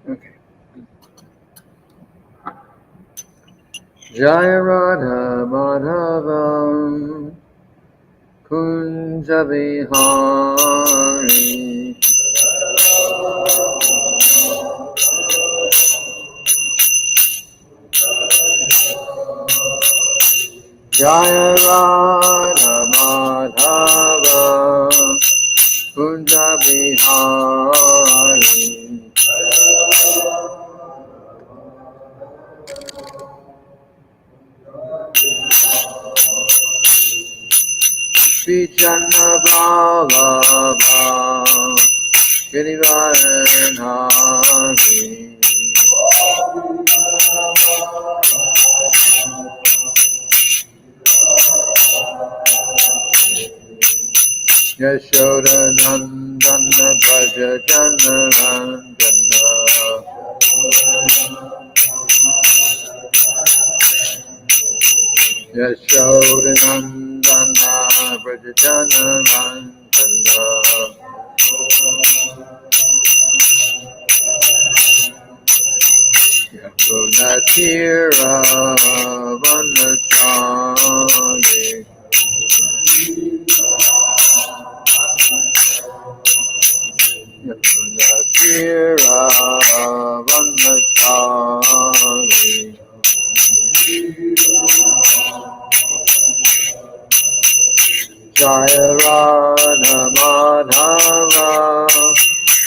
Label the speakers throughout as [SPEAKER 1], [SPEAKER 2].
[SPEAKER 1] Okay. Jaya Radha Madhavam Kunja Vihari Jaya Radha Madhava Kunja Vihari Sri Channa Ballabha Girivaranhari Yashoda Nandana Braja Janarandana Yashoda Nandana Braja Janarandana Yamuna Tira Vanachari Yamuna Tira Vanachari Jaya Radha Madhava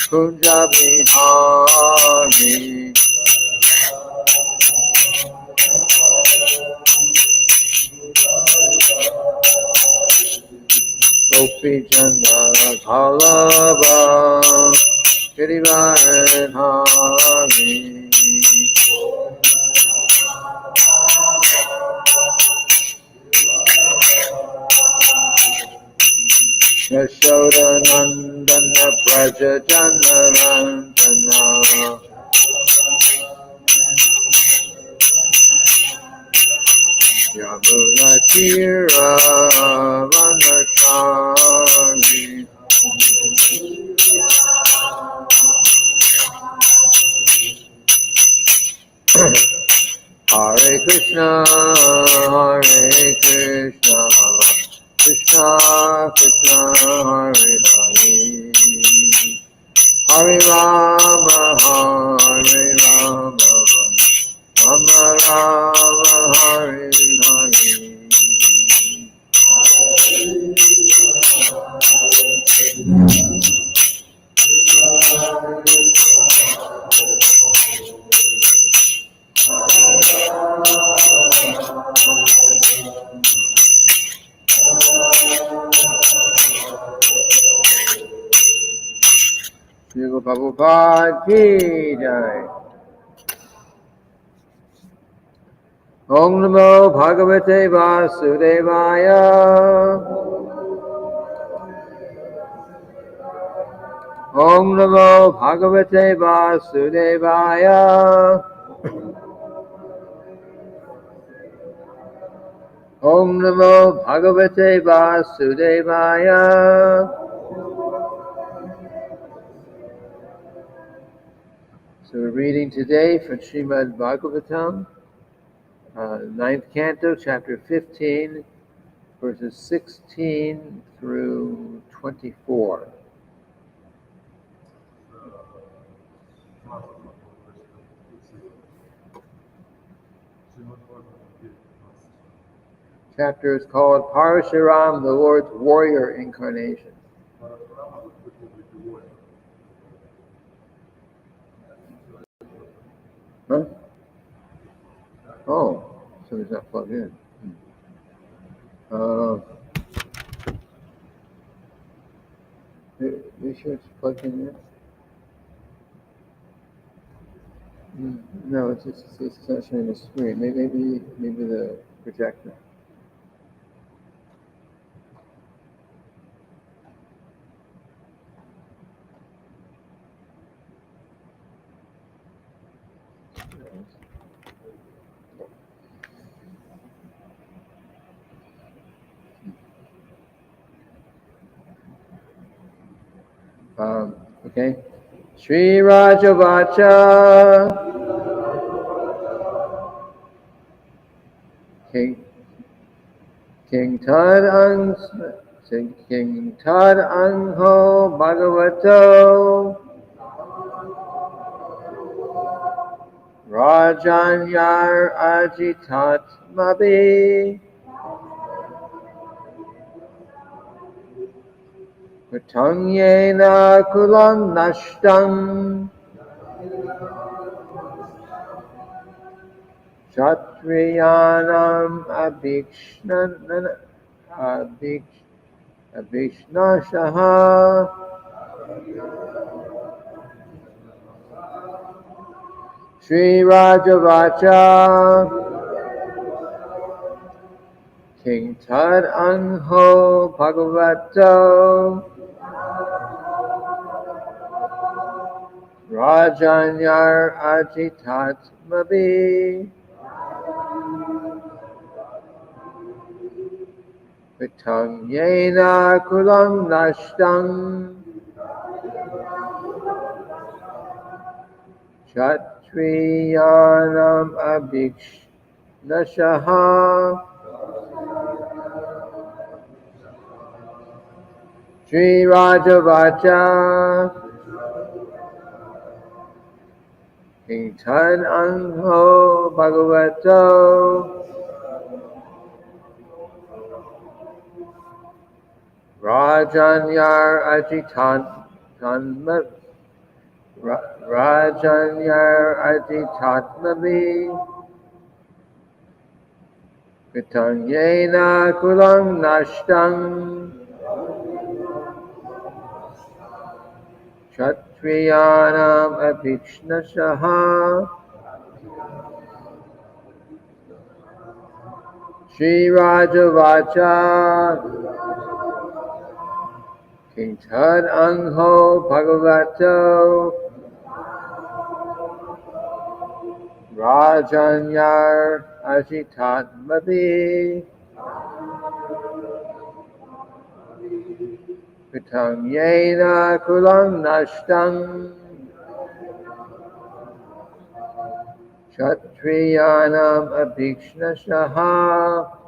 [SPEAKER 1] Kunja Vihari Gopi Chanda Ballabha Girivaranhari Yashoda Nandana Braja Janarandana Yamuna Tira Vanachari Hare Krishna Krishna Krishna Hare Hare Hare Rama Rama Rama Hare Hare Srila Prabhupada ki jai. Om Namo Bhagavate Vasudevaya. Om Namo Bhagavate Vasudevaya. Om Namo Bhagavate Vasudevaya. So we're reading today from Srimad-bhagavatam, 9th Canto, Chapter 15, verses 16 through 24. Chapter is called Parasurama, the Lord's Warrior Incarnation. Huh? Oh, so it's not plugged in. You sure it's plugged in yet? No, it's not showing the screen. Maybe the projector. Okay. Sri Rajavacha King Tad Angho Bhagavato Rajanyar Ajitat Mabi Kutangyena Kulam Nashtam Kshatriyanam Abhishnashaha Sri Rajavacha King Tad Angho Bhagavato Rajanyar Ajitat Mabi Vitam Yena Kulam Nashtam Kshatriyanam Abhishnashaha Sri Rajavacha King Tad Angho Bhagavato Rajanyar Ajitatmavi Vitanyena Kulam Nashtam Kshatriyanam Abhishnashaha Sri Rajavacha King Tad Angho Bhagavato Rajanyar Ajitatmavi Vitam Yena Kulam Nashtam Kshatriyanam Abhishnashaha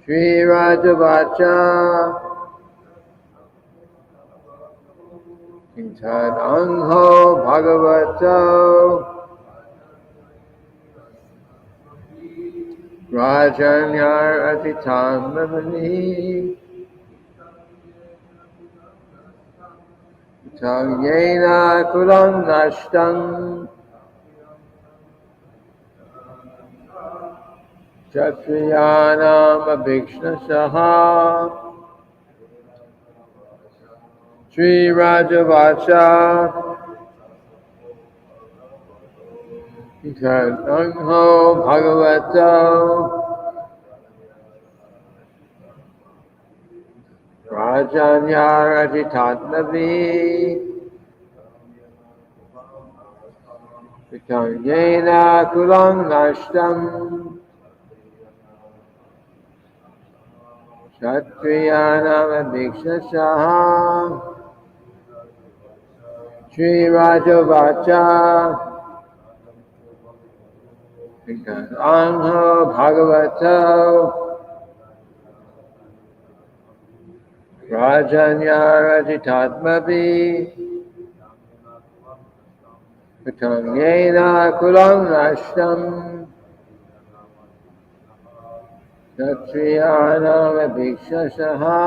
[SPEAKER 1] Sri Rajavacha King Tad Angho Bhagavato Rajanyar Ajitamavani Vitam Kulam Nashtam Kshatriyanam Abhishnashaha Sri Rajavacha King Tad Angho Bhagavato Rajanyar Ajitatmavi Vitam Kulam Nashtam Kshatriyanam Abhishnashaha Sri Rajavacha King Tad Angho Bhagavato Rajanyar Ajitatmavi Vitam Kulam Nashtam Kshatriyanam Abhishnashaha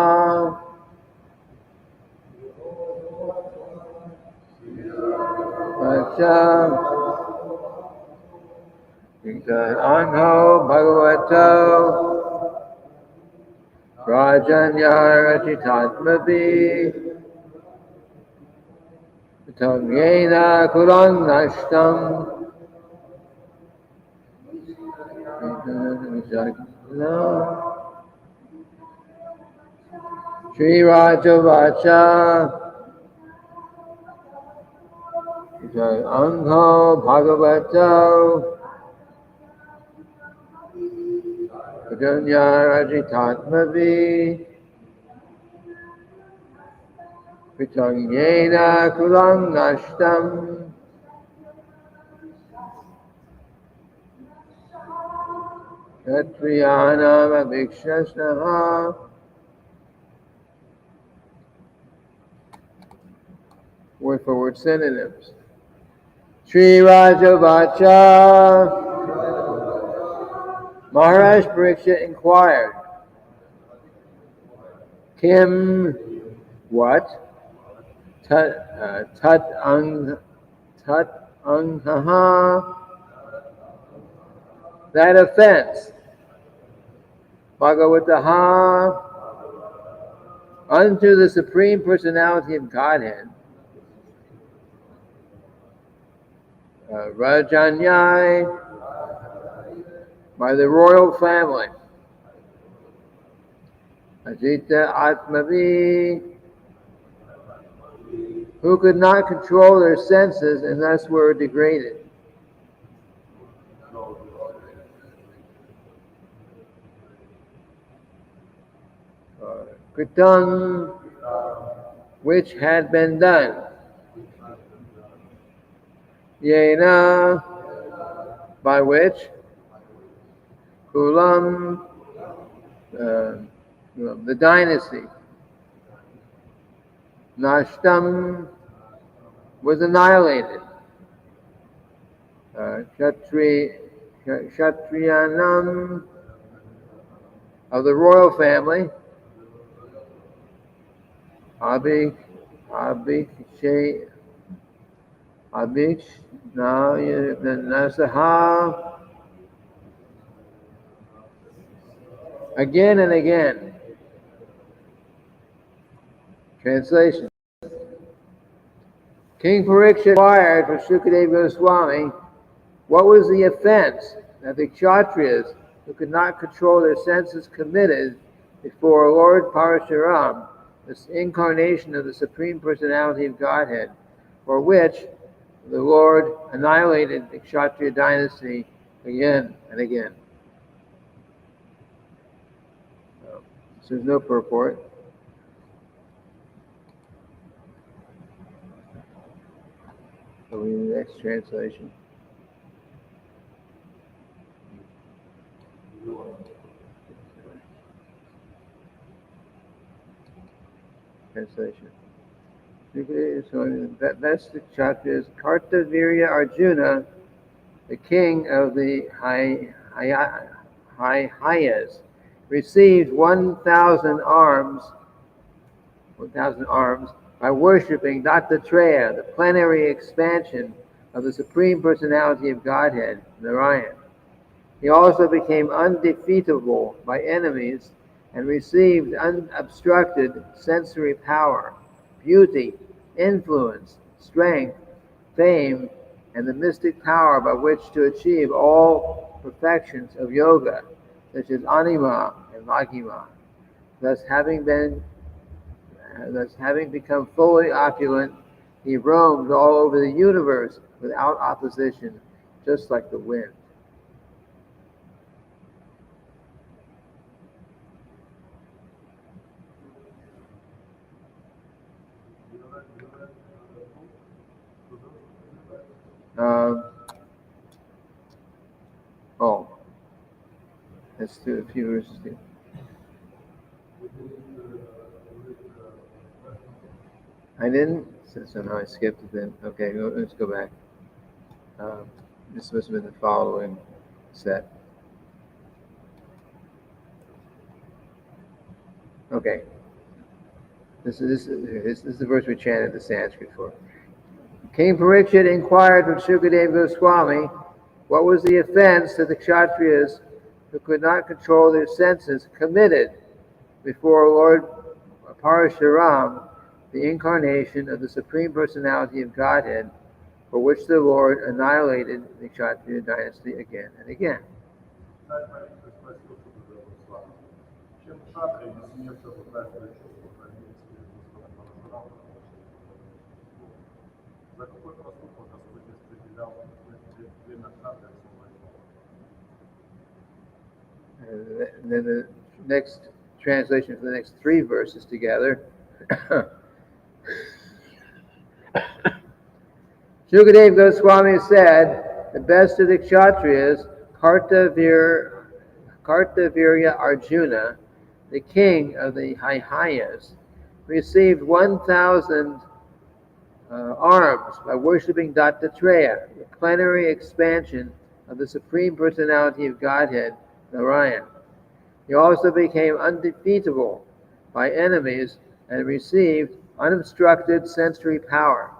[SPEAKER 1] Vacha King Tad Angho Bhagavato Rajanyar Ajitatmavi Vitam Kulam Nashtam Sri Rajavacha Angho Bhagavato Adunya Rajitatmavi Pritangena Kulang Nashtam Kshatriyanam Abhikshasnaha. Word for word synonyms. Sri Rajavacha. Maharaj Parikshit inquired, Kim, what? Tat anghaha, that offense. Bhagavataha, unto the Supreme Personality of Godhead. Rajanyai, by the royal family. Ajita Atmavi, who could not control their senses and thus were degraded. Kritam, which had been done. Yena, by which. Kulam, the dynasty. Nashtam was annihilated. Kshatriyanam, of the royal family. Nasaha, again and again. Translation. King Parikshit inquired from Shukadeva Goswami what was the offense that the Kshatriyas, who could not control their senses, committed before Lord Parasurama, this incarnation of the Supreme Personality of Godhead, for which the Lord annihilated the Kshatriya dynasty again and again. So there's no purport. So we need the next translation. Translation. So that's the Kshatriyas. Kartavirya Arjuna, the king of the Hayas, received 1,000 arms by worshipping Dattatreya, the plenary expansion of the Supreme Personality of Godhead, Narayan. He also became undefeatable by enemies and received unobstructed sensory power, beauty, influence, strength, fame, and the mystic power by which to achieve all perfections of yoga, such as anima and laghima. Thus, having become fully opulent, he roamed all over the universe without opposition, just like the wind. Let's do a few verses here. I didn't? So now I skipped it then. Okay, let's go back. This must have been the following set. Okay. This is the verse we chanted the Sanskrit for. King Parikshit inquired from Shukadeva Goswami what was the offense to the Kshatriyas who could not control their senses committed before Lord Parasurama, the incarnation of the Supreme Personality of Godhead, for which the Lord annihilated the Kshatriya dynasty again and again. And then the next translation for the next three verses together. Shukadev Goswami said, the best of the Kshatriyas, Kartavirya Arjuna, the king of the Haihayas, received 1,000 arms by worshipping Dattatreya, the plenary expansion of the Supreme Personality of Godhead, Narayan. He also became undefeatable by enemies and received unobstructed sensory power,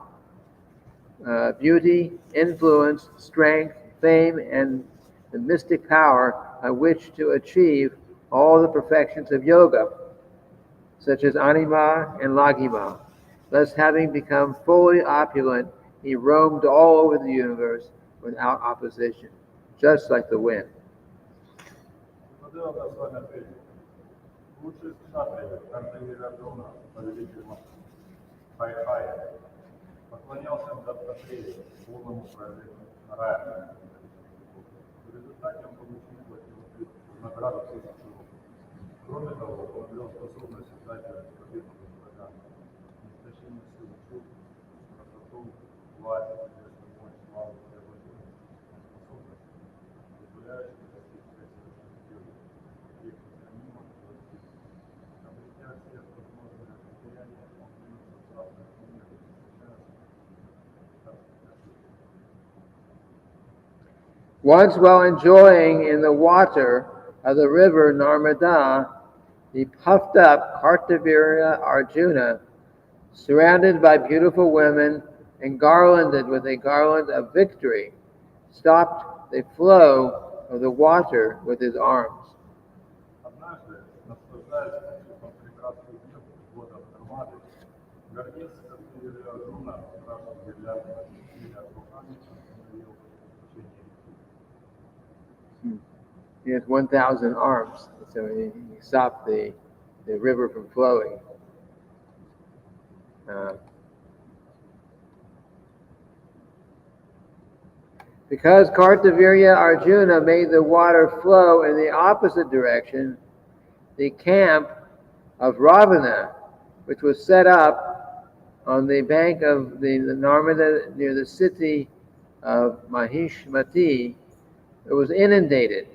[SPEAKER 1] beauty, influence, strength, fame, and the mystic power by which to achieve all the perfections of yoga, such as anima and laghima. Thus, having become fully opulent, he roamed all over the universe without opposition, just like the wind.
[SPEAKER 2] Поклонялся Даттатрею, полному правителю Нараяна. В результате он получил награду всех силов. Кроме того, он обрел способность создать победу над врагами, неистощимую силу чувств, красоту, власть, известную мощь, славу, преобладение, способность, позволяющую достичь всех совершенных дел, их незаменимо властью. Обретя все возможные состояния, он двинулся в царственный мир.
[SPEAKER 1] Once, while enjoying in the water of the river Narmada, the puffed up Kartavirya Arjuna, surrounded by beautiful women and garlanded with a garland of victory, stopped the flow of the water with his arms. He has 1,000 arms, so he stopped the river from flowing. Because Kartavirya Arjuna made the water flow in the opposite direction, the camp of Ravana, which was set up on the bank of the Narmada near the city of Mahishmati, it was inundated.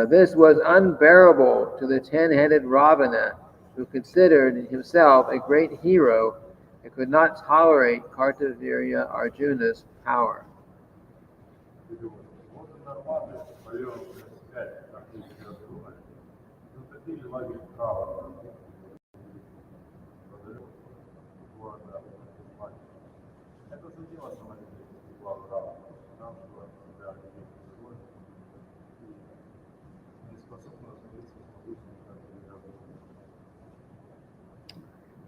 [SPEAKER 1] This was unbearable to the 10-headed Ravana, who considered himself a great hero and could not tolerate Kartavirya Arjuna's power.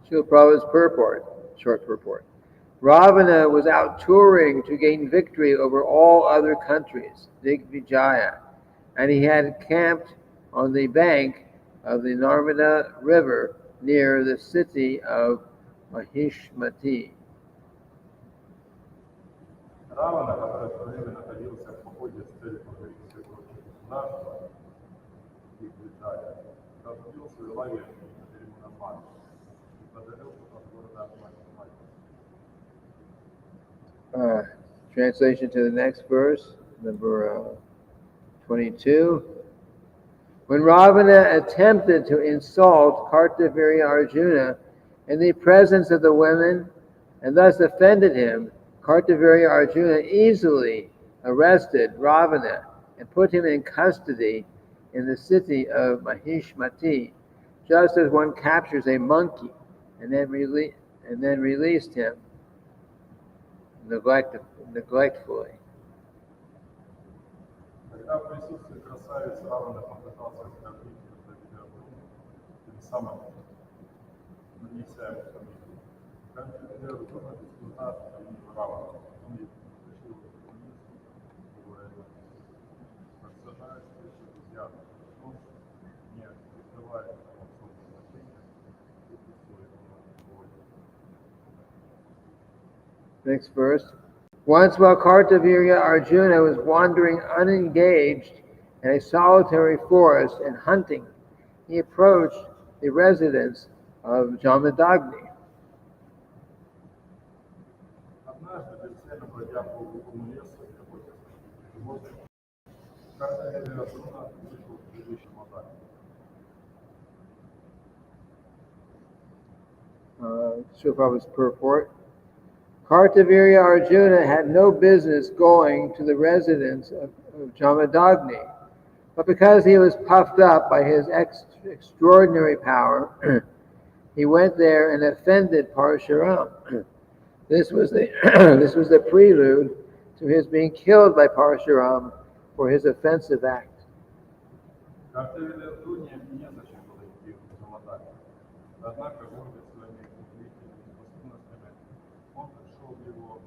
[SPEAKER 1] Srila Prabhupada's purport, short purport. Ravana was out touring to gain victory over all other countries, Digvijaya, and he had camped on the bank of the Narmada River near the city of Mahishmati.
[SPEAKER 2] Равана, который в то время находился в походе с целью покорить все прочие государства, их Виталия, разбил свой лагерь на берегу Нарманы и подалился от города Махимати.
[SPEAKER 1] Translation to the next verse, number 22. When Ravana attempted to insult Kartavirya Arjuna in the presence of the women and thus offended him, Kartavirya Arjuna easily arrested Ravana and put him in custody in the city of Mahishmati, just as one captures a monkey and then released him neglectfully.
[SPEAKER 2] Когда в присутствии красавицы Равана попытался оскорбить Карtavirya Арджуну, тем самым нанеся ему сомнение, Карtavirya Арджуна без труда отстранил Равана, он и потащил его вниз, говоря, рассажая встречу друзья, он, не прикрывая отцом значения, выпустил его на волю.
[SPEAKER 1] Next verse. Once while Kartavirya Arjuna was wandering unengaged in a solitary forest and hunting, he approached the residence of Jamadagni.
[SPEAKER 2] Однажды, бесцельно бродя по глухому лесу и охотясь на животных, Карта Арджуна вышел к жилищу Мадани.
[SPEAKER 1] Prabhupada's purport. Kartavirya Arjuna had no business going to the residence of Jamadagni, but because he was puffed up by his extraordinary power, he went there and offended Parasurama. This was the prelude to his being killed by Parasurama for his offensive act.
[SPEAKER 2] Карта Арджуне незачем было идти к Джамадани. Однако, гордый своими удивительными способностями, он пришел в его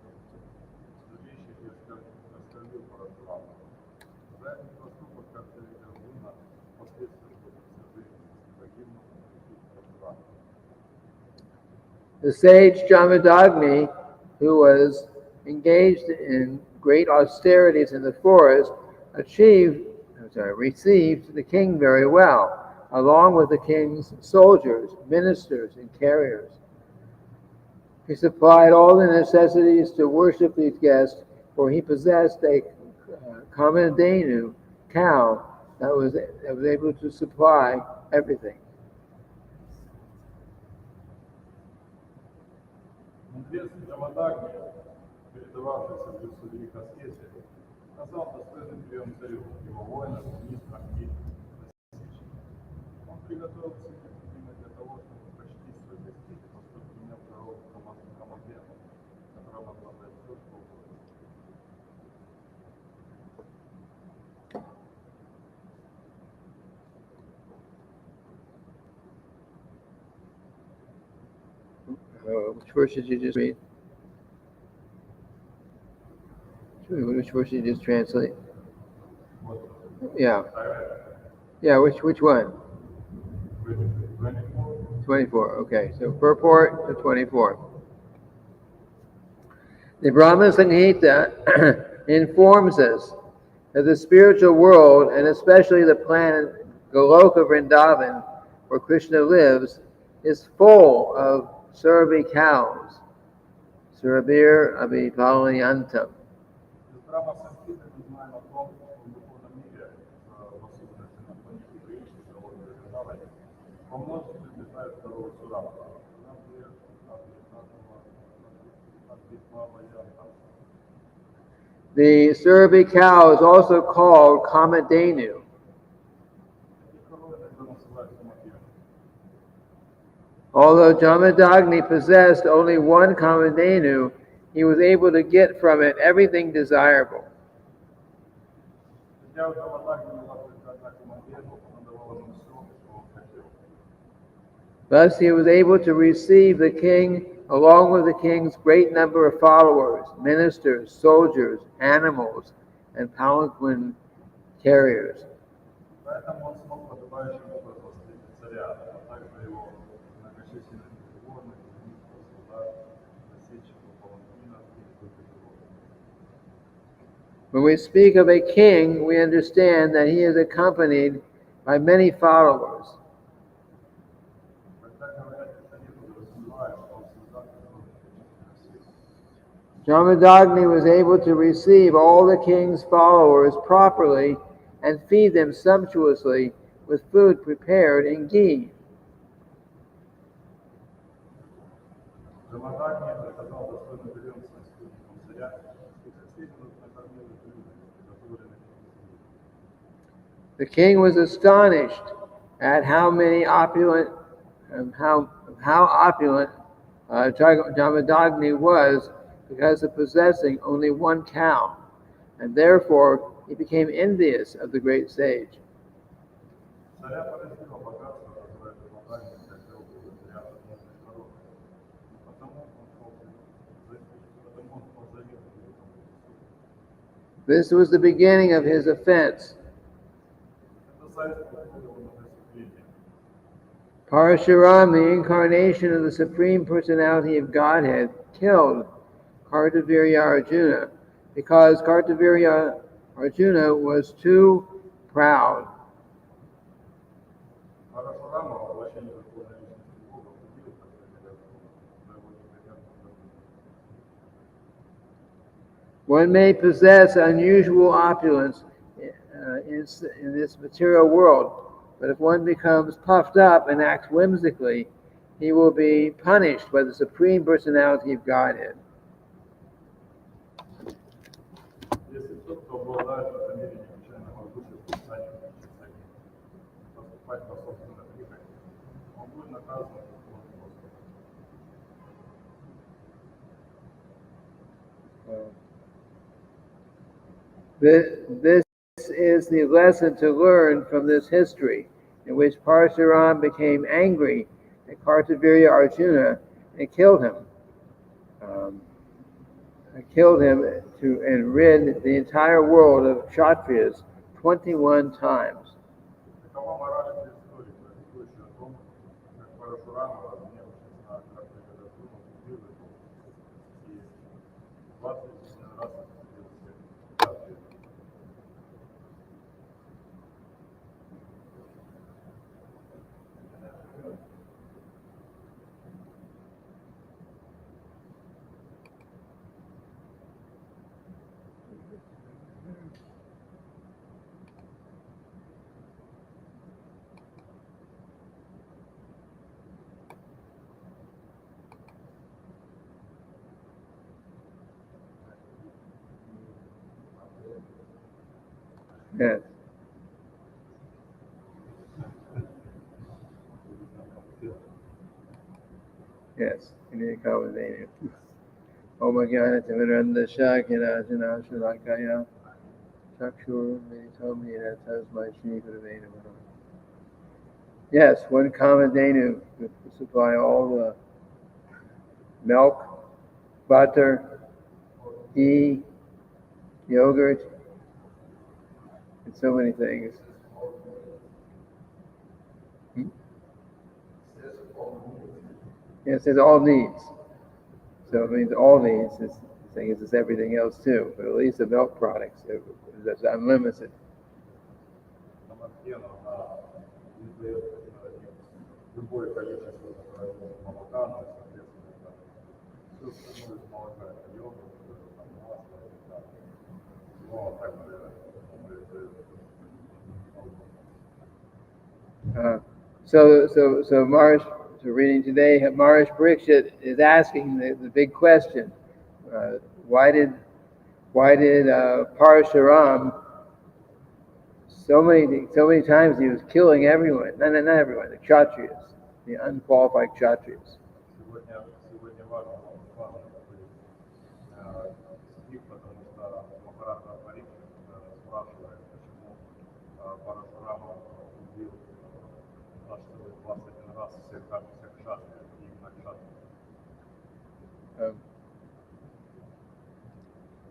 [SPEAKER 2] жилище и оскорбил Парашураму. За этот поступок Карта Арджуна впоследствии будет погибнуть в Парашураме.
[SPEAKER 1] The sage Jamadagni, who was engaged in great austerities in the forest, received the king very well, along with the king's soldiers, ministers, and carriers. He supplied all the necessities to worship these guests, for he possessed a Kamadhenu cow that was able to supply everything.
[SPEAKER 2] Мудрец Джамадагни, передававшийся в лицо великой аскезе, сказал достойным прием царю, его воинам, министрам и насильщикам. Он приготовил все необходимое для того, чтобы почтить свой гостей, поскольку имел здоровую Камадену, которая могла дать все, что угодно.
[SPEAKER 1] Which verse did you just read? Which verse did you just translate? Yeah. Yeah, which one? 24. Okay, so purport to 24. The Brahma Samhita informs us that the spiritual world, and especially the planet Goloka Vrindavan, where Krishna lives, is full of Surabhi cows. Surabhir Abhipalayantam. The Surabhi cow is also called Kamadhenu. Although Jamadagni possessed only one Kamadhenu, he was able to get from it everything desirable. Thus he was able to receive the king along with the king's great number of followers, ministers, soldiers, animals, and palanquin carriers. When we speak of a king, we understand that he is accompanied by many followers. Jamadagni was able to receive all the king's followers properly and feed them sumptuously with food prepared in ghee. The king was astonished at how opulent Jamadagni was because of possessing only one cow, and therefore he became envious of the great sage. This was the beginning of his offense. Parasurama, the incarnation of the Supreme Personality of Godhead, killed Kartavirya Arjuna because Kartavirya Arjuna was too proud.
[SPEAKER 2] Парашурама воплощение Верховной Личности Бога победил, как говорят, но его непременно победил.
[SPEAKER 1] One may possess unusual opulence in this material world, but if one becomes puffed up and acts whimsically, he will be punished by the Supreme Personality of Godhead.
[SPEAKER 2] Если тот, кто обладает намерением печального духа, станет поступать по собственной прихоти, он будет наказан Верховным Господом.
[SPEAKER 1] This is the lesson to learn from this history, in which Parasurama became angry at Kartavirya Arjuna and killed him. And rid the entire world of Kshatriyas 21 times.
[SPEAKER 2] Такова мораль этой истории, повествующая о том, как Парашурама, разгневавшись на Картавирью Арджуну, убил его и 21 раз осудил всех Кшатриев.
[SPEAKER 1] Yes. Yes, you need to come with me. Oh my God, it's a Miranda Shakira, Jana Shulakaya, Chakshur, told me that was my chief of the Yes, one Kamadhenu would supply all the milk, butter, ghee, yogurt, and so many things. Yes, it says all needs. So it means all needs. The thing is, it's everything else too. But at least the milk products, that's unlimited.
[SPEAKER 2] Любое количество молока, но, соответственно, все остальное из молока, это йогурт, масло, но так
[SPEAKER 1] So Maharaj, so reading today, Maharaj Parikshit is asking the big question: why did Parasurama so many times he was killing everyone? Not everyone, the Kshatriyas, the unqualified Kshatriyas.
[SPEAKER 2] Сегодня важно стих, потому что Махарадха Парикшит спрашивает, почему Парашурама убил аж 21 раз всех кшатриев, именно кшатриев.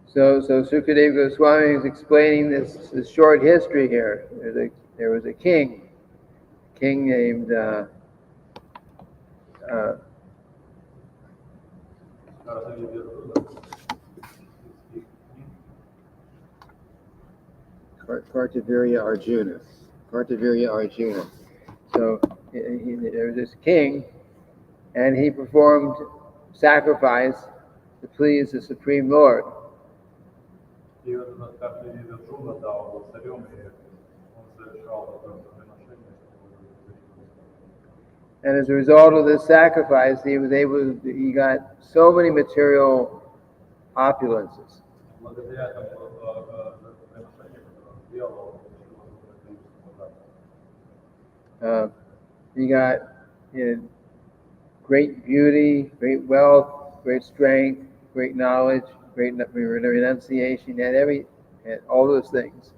[SPEAKER 1] So Sukadeva Goswami is explaining this short history here. There was a king named Kartavirya Arjuna. So there was this king, and he performed sacrifice to please the Supreme Lord. And as a result of this sacrifice, he got so many material opulences. He got great beauty, great wealth, great strength, great knowledge, great renunciation. He had all those things.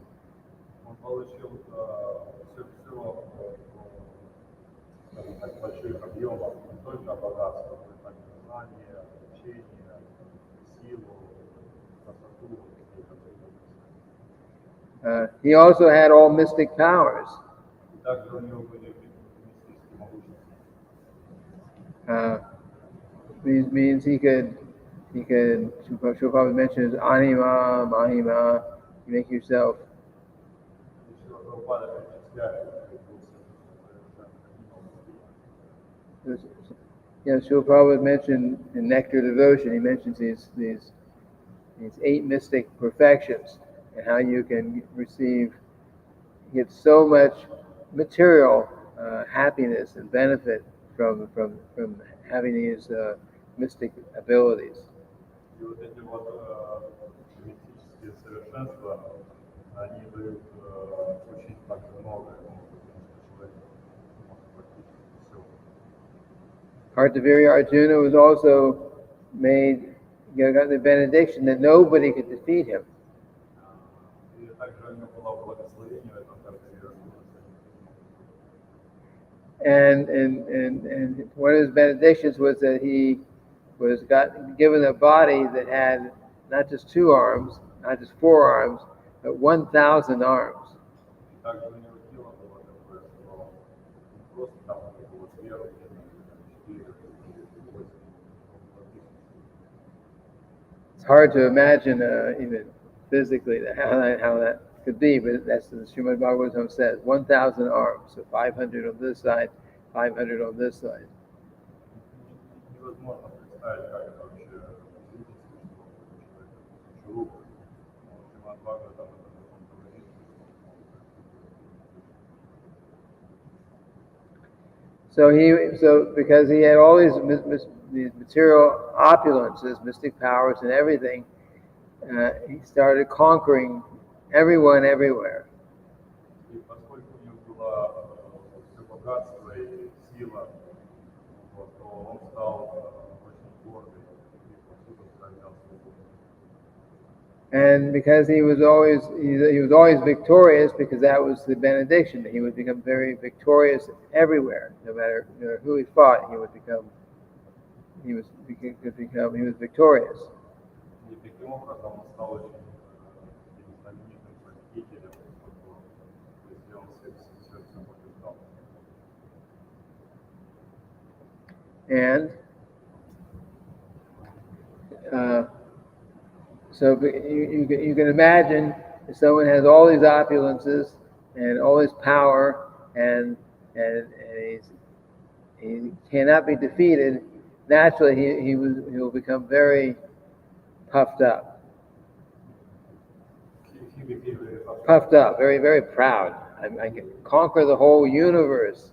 [SPEAKER 1] He also had all mystic powers. Means he could. Prabhupada mentions anima, mahima. You make yourself
[SPEAKER 2] Прабхупада перечисляет,
[SPEAKER 1] Srila Prabhupada mentioned in Nectar Devotion, he mentions these 8 mystic perfections and how you can get so much material happiness and benefit from having these mystic abilities.
[SPEAKER 2] И вот эти вот мистические совершенства, они дают очень так много, человек может практически все.
[SPEAKER 1] Kartavirya Arjuna was also got the benediction that nobody could defeat him.
[SPEAKER 2] И также у него было благословение в этом Картавире.
[SPEAKER 1] And one of his benedictions was that he got given a body that had not just 2 arms, not just 4 arms, but 1,000 arms.
[SPEAKER 2] И также у него тело было такое, что не просто там было сверху, 4, 8.
[SPEAKER 1] It's hard to imagine even physically how that could be, but that's what the Srimad-bhagavatam says. 1,000 arms, so 500 on this side, 500 on this side.
[SPEAKER 2] Невозможно представить, как это вообще физически, что рук. Сримад-бхагаватам об этом говорит.
[SPEAKER 1] So because he had all these material opulences, mystic powers and everything, he started conquering everyone everywhere.
[SPEAKER 2] И поскольку у него было все богатство и сила, то он стал очень гордым и повсюду проявлял свободу.
[SPEAKER 1] And because he was always victorious, because that was the benediction, that he would become very victorious everywhere, no matter who he fought, he was victorious.
[SPEAKER 2] И таким образом он стал очень знаменитым победителем, если он все побеждал.
[SPEAKER 1] And so you can imagine if someone has all these opulences and all this power, and he cannot be defeated. Naturally, he will become very puffed up. Puffed up, very, very proud. I can conquer the whole universe.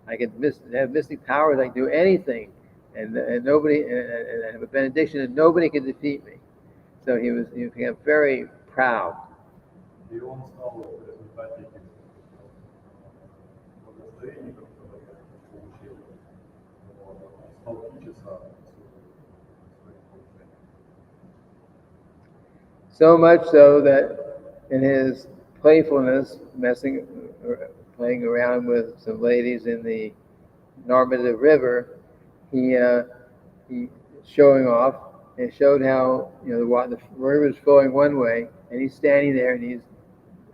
[SPEAKER 1] I can have mystic powers. I can do anything, and nobody, and I have a benediction, and nobody can defeat me. So he became very proud.
[SPEAKER 2] И он стал в результате этих благословений, которые получил, стал кичиться своим положением.
[SPEAKER 1] So much so that in his playfulness, playing around with some ladies in the Narmada River, he showing off and showed how the river is flowing one way, and he's standing there, and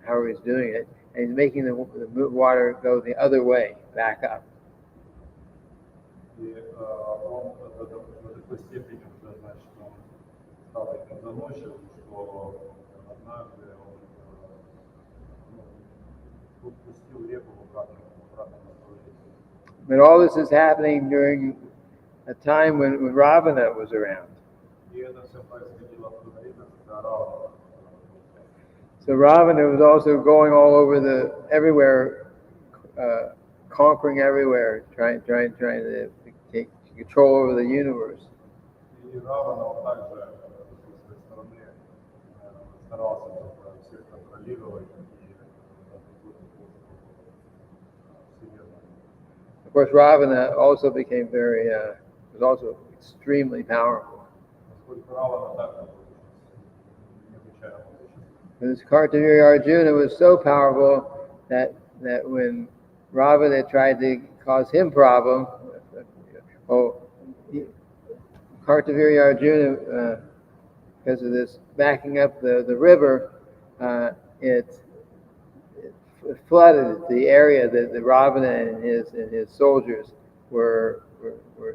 [SPEAKER 1] however he's doing it, and he's making the water go the other way, back up.
[SPEAKER 2] И он до такой степени уже, значит, он стал таким заносчивым, что однажды он пустил реку в обратном направлении.
[SPEAKER 1] But all this is happening during a time when Ravana was around.
[SPEAKER 2] И это все происходило в то время, когда Равана.
[SPEAKER 1] So Ravana was also going all over everywhere, conquering everywhere, trying to take control over the universe.
[SPEAKER 2] И Равана он также с своей стороны старался всех контролировать и вселенную.
[SPEAKER 1] Of course, Ravana also became was also extremely powerful.
[SPEAKER 2] Поскольку Равана также был необычайно могущественным.
[SPEAKER 1] This Kartavirya Arjuna was so powerful that when Ravana tried to cause him problem, Kartavirya Arjuna, because of this backing up the river, it flooded the area that the Ravana and his soldiers were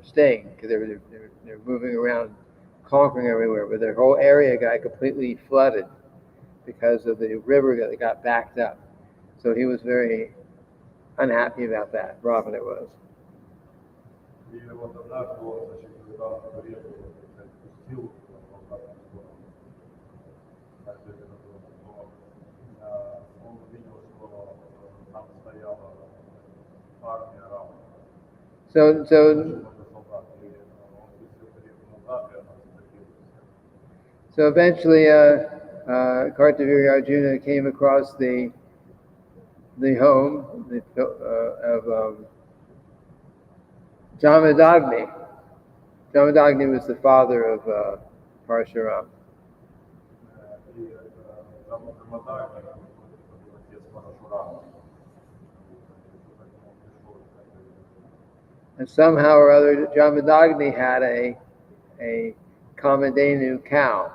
[SPEAKER 1] staying, because they were moving around, conquering everywhere, but their whole area got completely flooded because of the river that got backed up. So he was very unhappy about that. Ravana was.
[SPEAKER 2] И вот однажды он, значит, когда реку пустил в обратную сторону, он увидел, что там стояла армия равных.
[SPEAKER 1] So eventually, Kartavirya Arjuna came across the home of Jamadagni. Jamadagni was the father of Parasurama. And somehow or other, Jamadagni had a Kamadhenu cow.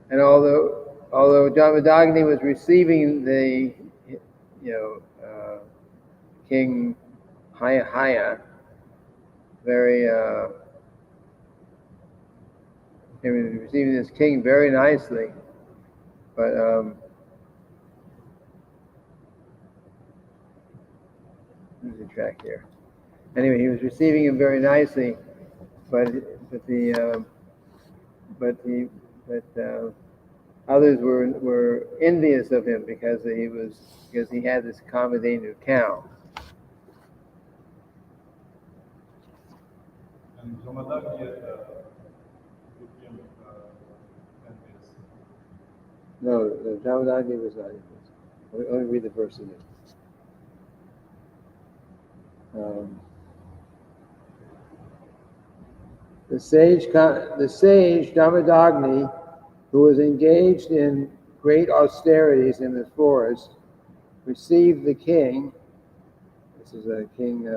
[SPEAKER 1] And although Jamadagni was receiving the, King Haya very, he was receiving this king very nicely, but there's a track here. Anyway, he was receiving him very nicely, but others were envious of him because he had this Kamadhenu cow.
[SPEAKER 2] And Jamadagni became envious.
[SPEAKER 1] No, Jamadagni was not envious. Let me read the verse again. The sage Jamadagni, who was engaged in great austerities in the forest, received the king. This is a king.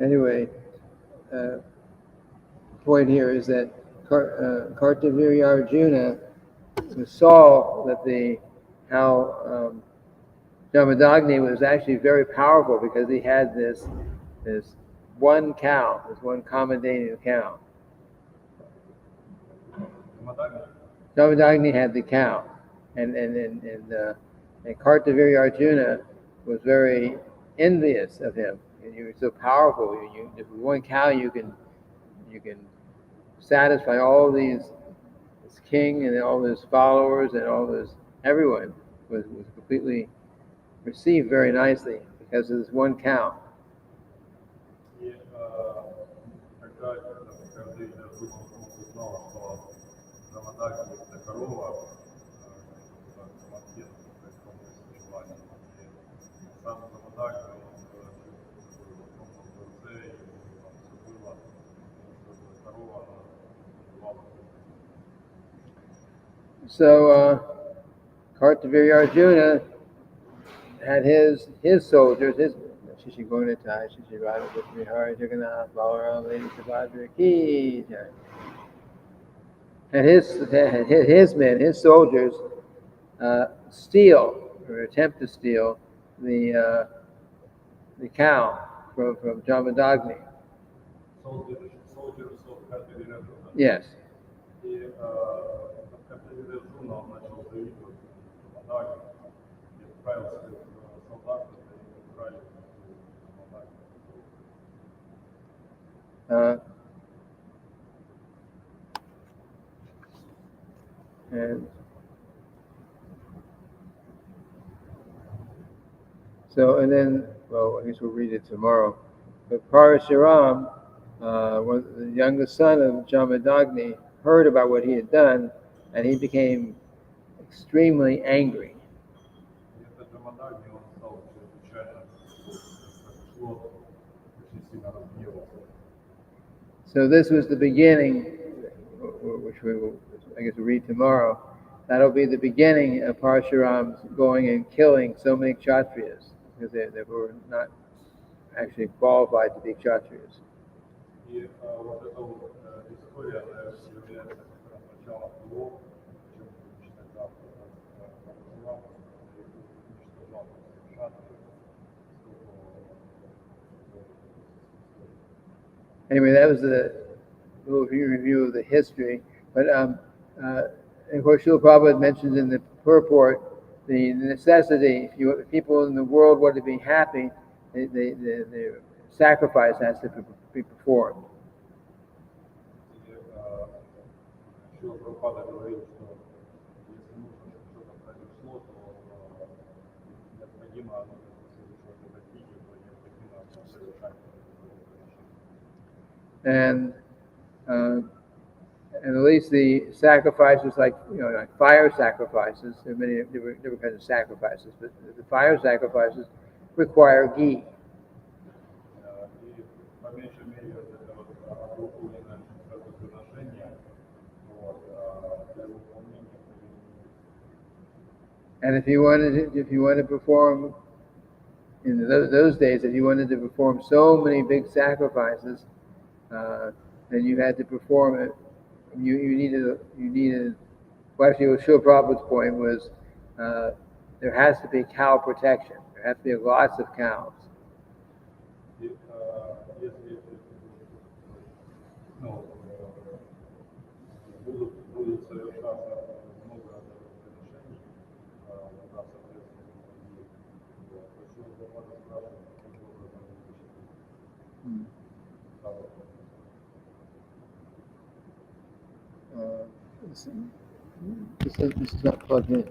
[SPEAKER 1] Anyway, the point here is that Kartavirya Arjuna saw that how Jamadagni was actually very powerful because he had this one cow, this one Kamadhenu cow. Jamadagni had the cow, and Kartavirya Arjuna was very envious of him. And you were so powerful. With one cow, you can satisfy all this king and all his followers and everyone was completely received very nicely because of this one cow. So Kartavirya Arjuna had his soldiers, Shishigurnatai, Shishirada, Vishmihara, Jagannath, Balaram, Lady Subhadra, Ki. And his men, his soldiers, steal or attempt to steal the cow from Jamadagni.
[SPEAKER 2] Soldiers of Kartavirya Arjuna.
[SPEAKER 1] Yes. And so, and then, well, I guess we'll read it tomorrow. But Parasurama, the youngest son of Jamadagni, heard about what he had done, and he became extremely angry.
[SPEAKER 2] стал чрезвычайно шло, очень сильно разгневался.
[SPEAKER 1] So this was the beginning, which we will, I guess, read tomorrow. That'll be the beginning of Parasurams going and killing so many Kshatriyas, because they were not actually qualified to be Kshatriyas.
[SPEAKER 2] И вот эта вот история, она является как раз началом того, о чем мы читать завтра, Парашурама, уничтожал шатры.
[SPEAKER 1] Anyway, that was a little review of the history. But of course, Srila Prabhupada mentions in the purport the necessity. If people in the world want to be happy, the sacrifice has to be performed.
[SPEAKER 2] Шрила Прабхупада говорил, что если нужно, чтобы что-то произошло, то необходимо совершать это видео, то необходимо совершать
[SPEAKER 1] and at least the sacrifices, like like fire sacrifices, there are many different kinds of sacrifices, but the fire sacrifices require ghee.
[SPEAKER 2] И по меньшей мере это вот огромное жертвоприношение, для выполнения.
[SPEAKER 1] And if you wanted to perform in those days, if you wanted to perform so many big sacrifices, then you had to perform it. You needed. Well, actually, what Srila Prabhupada's point was, there has to be cow protection. There has to be lots of cows.
[SPEAKER 2] Если будут совершаться много жертвоприношений, да, соответственно, и Шрила Прабхупада спрашивает, каким образом
[SPEAKER 1] This is not plugged in.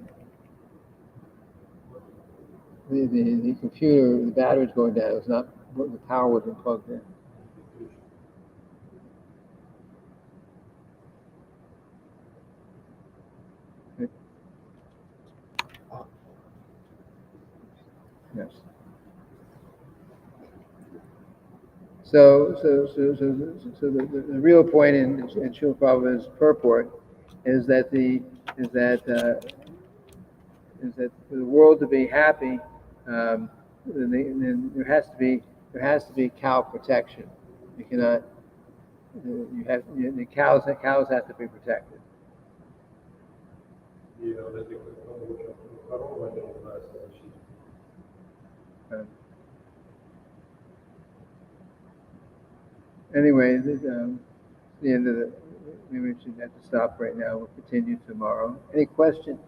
[SPEAKER 1] The computer, the battery's going down. It's not. The power wasn't plugged in. Yes. So the real point in Srila Prabhupada's purport is that for the world to be happy, then there has to be cow protection. You cannot. The cows have to be protected. Anyway, the end of the. Maybe we should have to stop right now. We'll continue tomorrow. Any questions?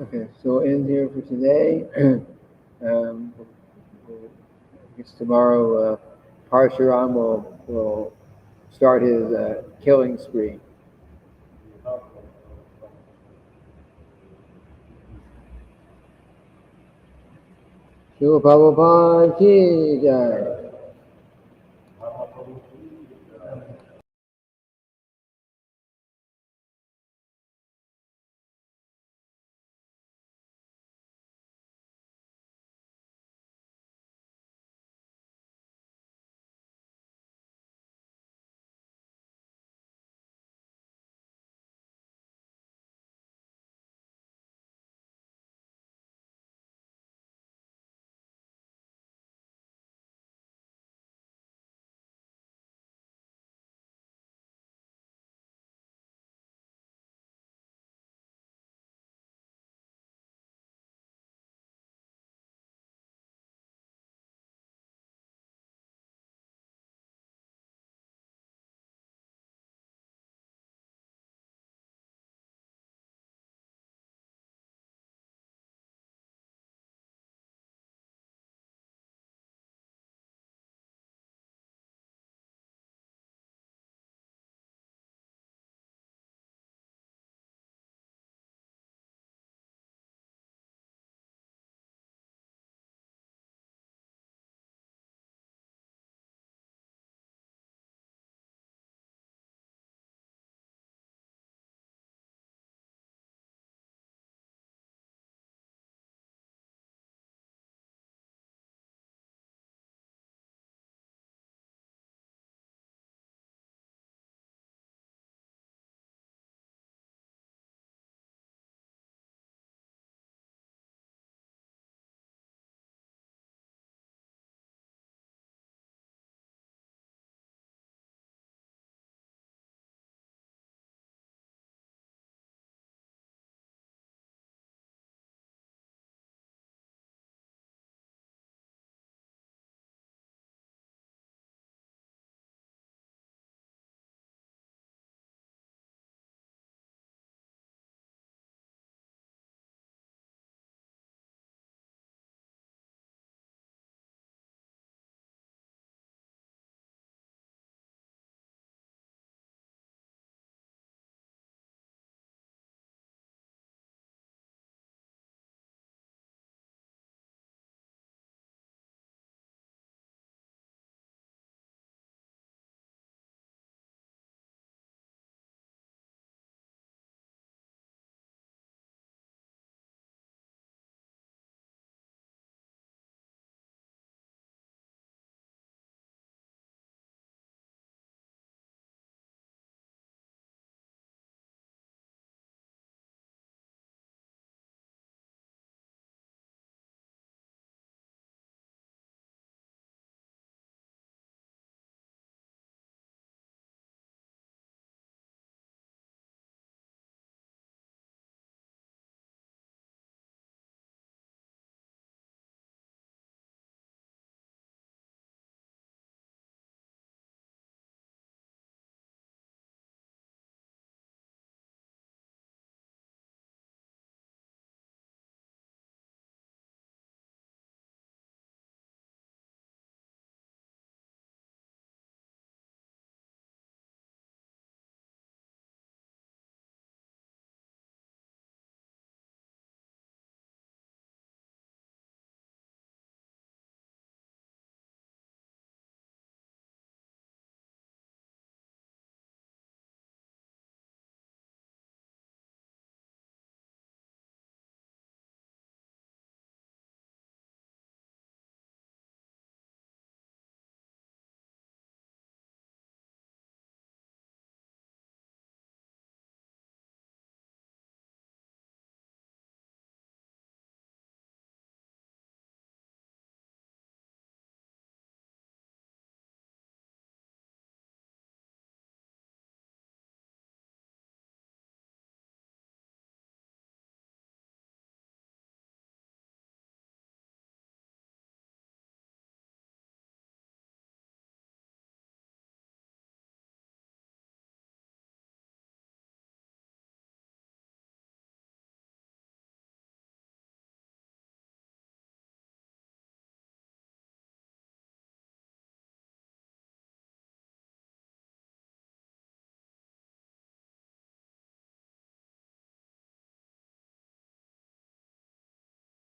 [SPEAKER 1] Okay, so we'll end here for today. I guess tomorrow Parasurama will start his killing spree. Srila Prabhupada ki jai.